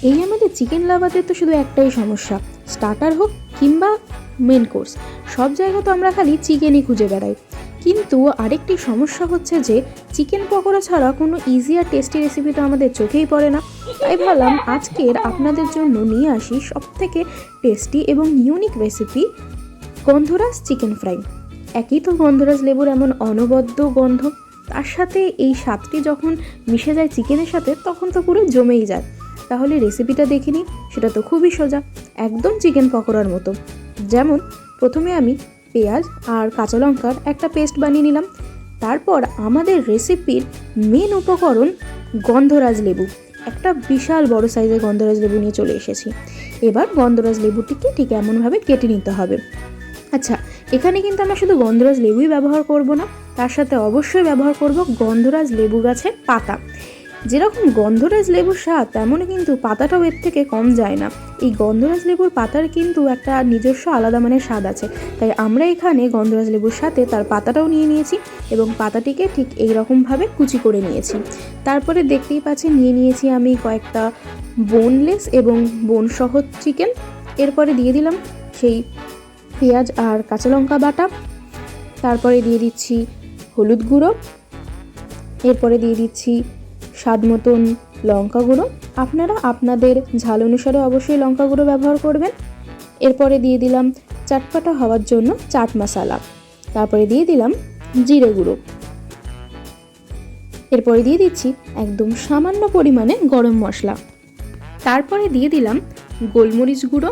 এই আমাদের চিকেন লাভারদের তো শুধু একটাই সমস্যা, স্টার্টার হোক কিংবা মেন কোর্স, সব জায়গায় তো আমরা খালি চিকেনই খুঁজে বেড়াই। কিন্তু আরেকটি সমস্যা হচ্ছে যে চিকেন পকোড়া ছাড়া কোনো ইজি আর টেস্টি রেসিপি তো আমাদের চোখেই পড়ে না। তাই ভাবলাম আজকের আপনাদের জন্য নিয়ে আসি সবথেকে টেস্টি এবং ইউনিক রেসিপি, গন্ধরাজ চিকেন ফ্রাই। একই তো গন্ধরাজ লেবুর এমন অনবদ্য গন্ধ, তার সাথে এই স্বাদটি যখন মিশে যায় চিকেনের সাথে তখন তো পুরো জমেই যায়। তাহলে রেসিপিটা দেখে নিই। সেটা তো খুবই সোজা, একদম চিকেন পকোড়ার মতো। যেমন প্রথমে আমি পেঁয়াজ আর কাঁচা লঙ্কার একটা পেস্ট বানিয়ে নিলাম। তারপর আমাদের রেসিপির মেন উপকরণ গন্ধরাজ লেবু, একটা বিশাল বড় সাইজের গন্ধরাজ লেবু নিয়ে চলে এসেছি। এবার গন্ধরাজ লেবুটিকে ঠিক এমনভাবে কেটে নিতে হবে। আচ্ছা, এখানে কিন্তু আমরা শুধু গন্ধরাজ লেবুই ব্যবহার করব না, তার সাথে অবশ্যই ব্যবহার করব গন্ধরাজ লেবু গাছের পাতা। যেরকম গন্ধরাজ লেবুর স্বাদ তেমনই কিন্তু পাতাটাও এর থেকে কম যায় না। এই গন্ধরাজ লেবুর পাতার কিন্তু একটা নিজস্ব আলাদা মানের স্বাদ আছে, তাই আমরা এখানে গন্ধরাজ লেবুর সাথে তার পাতাটাও নিয়ে নিয়েছি এবং পাতাটিকে ঠিক এই রকমভাবে কুচি করে নিয়েছি। তারপরে দেখতেই পাচ্ছেন নিয়ে নিয়েছি আমি কয়েকটা বোনলেস এবং বোনসহ চিকেন। এরপরে দিয়ে দিলাম সেই পেঁয়াজ আর কাঁচা লঙ্কা বাটা। তারপরে দিয়ে দিচ্ছি হলুদ গুঁড়ো, এরপরে দিয়ে দিচ্ছি স্বাদ মতন লঙ্কা গুঁড়ো। আপনারা আপনাদের ঝাল অনুসারে অবশ্যই লঙ্কা গুঁড়ো ব্যবহার করবেন। এরপরে দিয়ে দিলাম চটপটা হওয়ার জন্য চাট মশলা। তারপরে দিয়ে দিলাম জিরে গুঁড়ো। এরপরে দিয়ে দিচ্ছি একদম সামান্য পরিমাণে গরম মশলা। তারপরে দিয়ে দিলাম গোলমরিচ গুঁড়ো।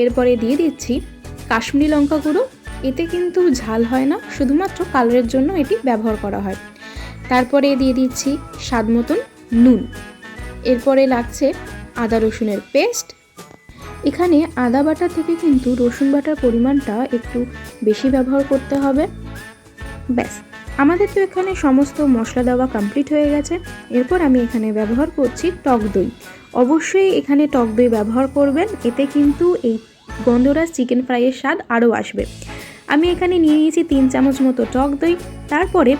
এরপরে দিয়ে দিচ্ছি কাশ্মীরি লঙ্কা গুঁড়ো। এতে কিন্তু ঝাল হয় না, শুধুমাত্র কালারের জন্য এটি ব্যবহার করা হয়। তারপরে দিয়ে দিচ্ছি স্বাদ মতন নুন। এরপরে লাগছে আদা রসুনের পেস্ট। এখানে আদা বাটা থেকে কিন্তু রসুন বাটার পরিমাণটা একটু বেশি ব্যবহার করতে হবে। ব্যাস, আমাদের তো এখানে সমস্ত মশলা দেওয়া কমপ্লিট হয়ে গেছে। এরপর আমি এখানে ব্যবহার করছি টক দই। অবশ্যই এখানে টক দই ব্যবহার করবেন, এতে কিন্তু এই গন্ধরাজ চিকেন ফ্রাইয়ের স্বাদ আরও আসবে। আমি এখানে নিয়ে নিয়েছি 3 চামচ মতো টক দই। তারপরে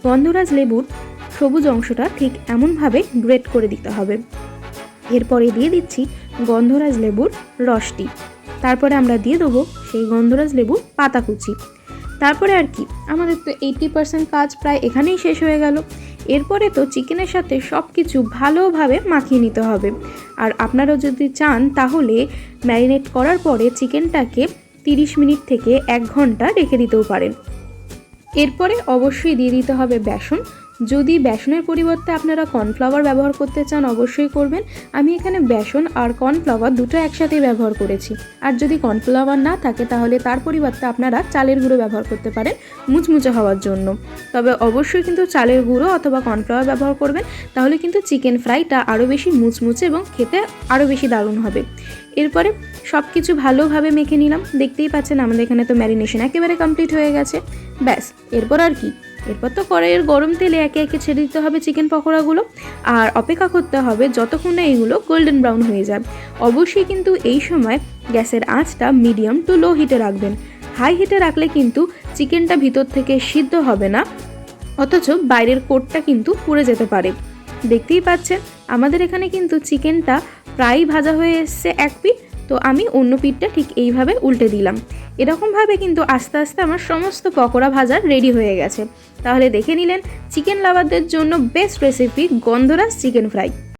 গন্ধরাজ লেবুর সবুজ অংশটা ঠিক এমনভাবে গ্রেট করে দিতে হবে। এরপরে দিয়ে দিচ্ছি গন্ধরাজ লেবুর রসটি। তারপরে আমরা দিয়ে দেবো সেই গন্ধরাজ লেবুর পাতা কুচি। তারপরে আর কি, আমাদের তো 80% কাজ প্রায় এখানেই শেষ হয়ে গেল। এরপরে তো চিকেনের সাথে সব কিছু ভালোভাবে মাখিয়ে নিতে হবে। আর আপনারা যদি চান তাহলে ম্যারিনেট করার পরে চিকেনটাকে 30 মিনিট থেকে 1 ঘন্টা রেখে দিতেও পারেন। এরপরে অবশ্যই দিয়ে দিতে হবে বেসন। যদি বেসনের পরিবর্তে আপনারা কর্নফ্লাওয়ার ব্যবহার করতে চান অবশ্যই করবেন। আমি এখানে বেসন আর কর্নফ্লাওয়ার দুটো একসাথেই ব্যবহার করেছি। আর যদি কর্নফ্লাওয়ার না থাকে তাহলে তার পরিবর্তে আপনারা চালের গুঁড়ো ব্যবহার করতে পারেন মুচমুচে হওয়ার জন্য। তবে অবশ্যই কিন্তু চালের গুঁড়ো অথবা কর্নফ্লাওয়ার ব্যবহার করবেন, তাহলে কিন্তু চিকেন ফ্রাইটা আরও বেশি মুচমুচে এবং খেতে আরও বেশি দারুণ হবে। এরপরে সব কিছু ভালোভাবে মেখে নিলাম। দেখতেই পাচ্ছেন আমাদের এখানে তো ম্যারিনেশন একেবারে কমপ্লিট হয়ে গেছে। ব্যাস, এরপর আর কি, এরপর তো কড়াইয়ের গরম তেলে একে একে ছেড়ে দিতে হবে চিকেন পকোড়াগুলো আর অপেক্ষা করতে হবে যতক্ষণ না এইগুলো গোল্ডেন ব্রাউন হয়ে যায়। অবশ্যই কিন্তু এই সময় গ্যাসের আঁচটা মিডিয়াম টু লো হিটে রাখবেন। হাই হিটে রাখলে কিন্তু চিকেনটা ভিতর থেকে সিদ্ধ হবে না, অথচ বাইরের কোটটা কিন্তু পুড়ে যেতে পারে। দেখতেই পাচ্ছেন আমাদের এখানে কিন্তু চিকেনটা প্রায় ভাজা হয়ে এসছে এক পিঠ, তো আমি অন্য পিঠটা ঠিক এইভাবে উল্টে দিলাম। এরকমভাবে কিন্তু আস্তে আস্তে আমার সমস্ত পকোড়া ভাজা রেডি হয়ে গেছে। তাহলে দেখে নিলেন চিকেন লাভারদের জন্য বেস্ট রেসিপি গন্ধরাজ চিকেন ফ্রাই।